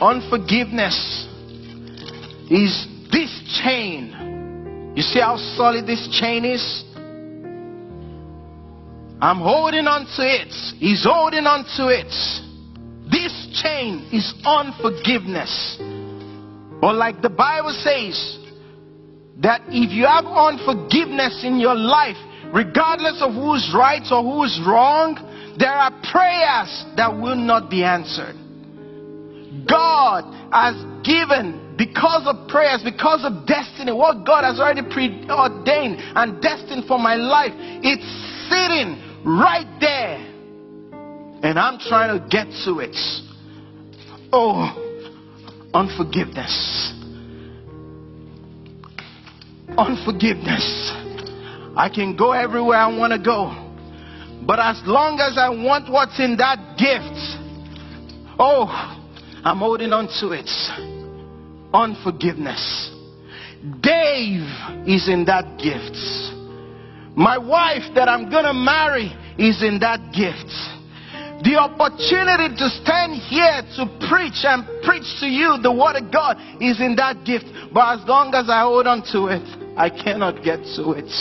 Unforgiveness is this chain. You see how solid this chain is? I'm holding on to it. He's holding on to it. This chain is unforgiveness. Or like the Bible says, that if you have unforgiveness in your life, regardless of who's right or who's wrong, there are prayers that will not be answered. God has given, because of prayers, because of destiny, what God has already preordained and destined for my life, it's sitting right there. And I'm trying to get to it. Oh, unforgiveness. Unforgiveness. I can go everywhere I want to go, but as long as I want what's in that gift, oh, I'm holding on to it. Unforgiveness. Dave is in that gift. My wife that I'm gonna marry is in that gift. The opportunity to stand here to preach and preach to you the word of God is in that gift. But as long as I hold on to it, I cannot get to it.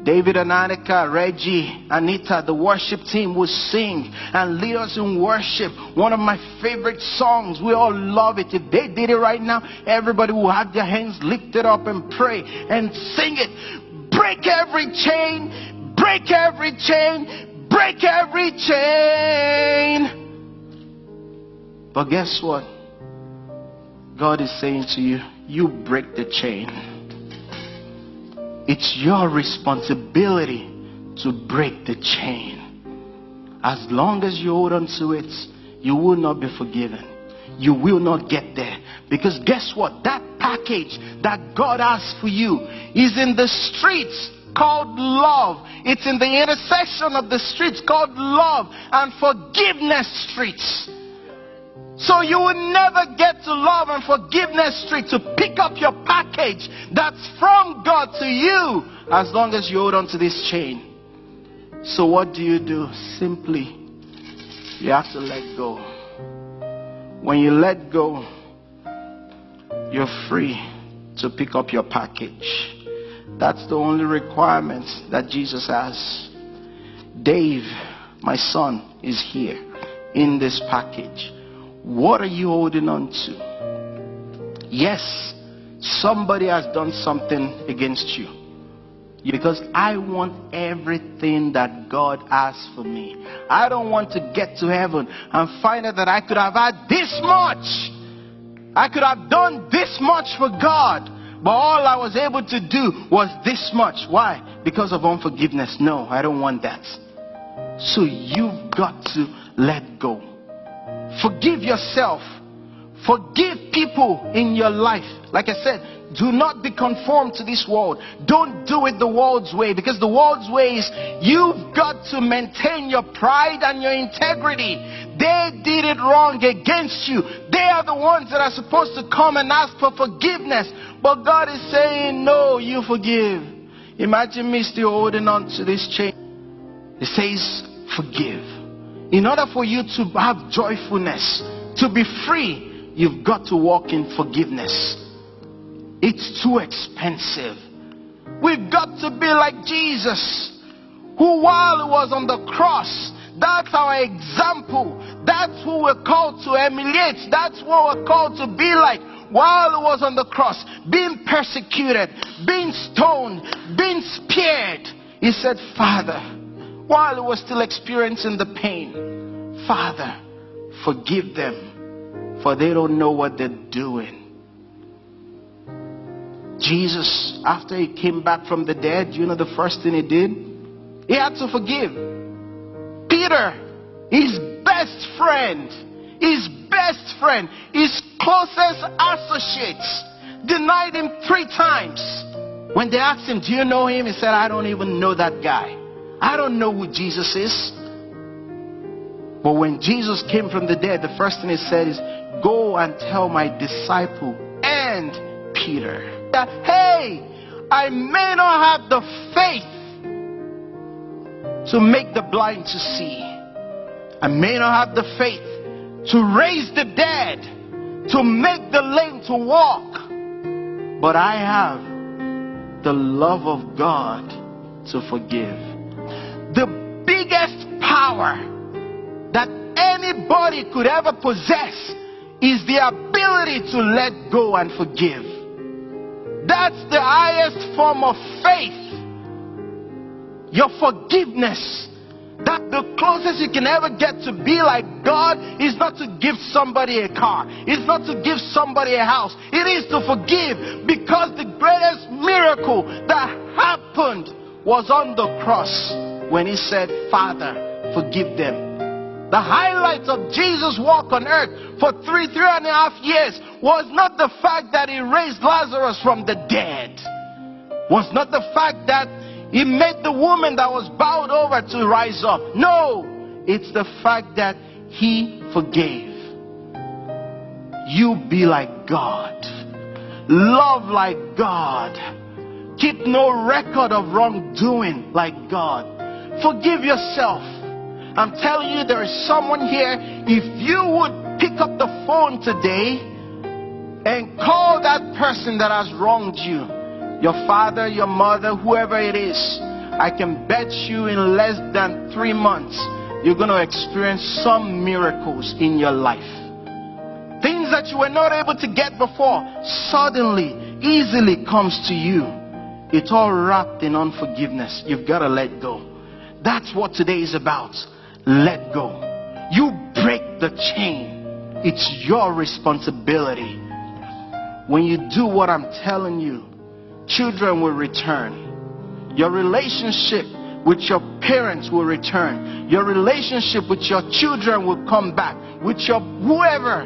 David and Annika, Reggie, Anita, the worship team will sing and lead us in worship. One of my favorite songs. We all love it. If they did it right now, everybody will have their hands lifted up and pray and sing it. Break every chain, break every chain, break every chain. But guess what? God is saying to you, you break the chain. It's your responsibility to break the chain. As long as you hold on to it, you will not be forgiven. You will not get there. Because guess what? That package that God has for you is in the streets called love. It's in the intersection of the streets called love and forgiveness streets. So you will never get to love and forgiveness street to pick up your package that's from God to you, as long as you hold on to this chain. So what do? Simply, you have to let go. When you let go, you're free to pick up your package. That's the only requirement that Jesus has. Dave, my son, is here in this package. What are you holding on to? Yes, somebody has done something against you. Because I want everything that God has for me. I don't want to get to heaven and find out that I could have had this much. I could have done this much for God. But all I was able to do was this much. Why? Because of unforgiveness. No, I don't want that. So you've got to let go. Forgive yourself. Forgive people in your life. Like I said, do not be conformed to this world. Don't do it the world's way, because the world's way is you've got to maintain your pride and your integrity. They did it wrong against you. They are the ones that are supposed to come and ask for forgiveness. But God is saying, no, you forgive. Imagine me still holding on to this chain. It says, forgive. In order for you to have joyfulness, to be free, you've got to walk in forgiveness. It's too expensive. We've got to be like Jesus, who while he was on the cross, that's our example. That's who we're called to emulate. That's what we're called to be like. While he was on the cross, being persecuted, being stoned, being speared, he said, Father, while he was still experiencing the pain, Father, forgive them, for they don't know what they're doing. Jesus, after he came back from the dead, you know the first thing he did? He had to forgive. Peter, his best friend, his closest associates, denied him 3 times. When they asked him, do you know him? He said, I don't even know that guy. I don't know who Jesus is. But when Jesus came from the dead, the first thing he said is, go and tell my disciple and Peter that, hey, I may not have the faith to make the blind to see. I may not have the faith to raise the dead, to make the lame to walk. But I have the love of God to forgive. The biggest power that anybody could ever possess is the ability to let go and forgive. That's the highest form of faith. Your forgiveness. That the closest you can ever get to be like God is not to give somebody a car. It's not to give somebody a house. It is to forgive, because the greatest miracle that happened was on the cross when he said, Father, forgive them. The highlight of Jesus' walk on earth for 3.5 years was not the fact that he raised Lazarus from the dead. Was not the fact that he made the woman that was bowed over to rise up. No, it's the fact that he forgave. You be like God. Love like God. Keep no record of wrongdoing like God. Forgive yourself. I'm telling you, there is someone here. If you would pick up the phone today and call that person that has wronged you, your father, your mother, whoever it is, I can bet you in less than 3 months, you're going to experience some miracles in your life. Things that you were not able to get before, suddenly, easily comes to you. It's all wrapped in unforgiveness. You've got to let go. That's what today is about. Let go. You break the chain. It's your responsibility. When you do what I'm telling you, children will return. Your relationship with your parents will return. Your relationship with your children will come back. With your whoever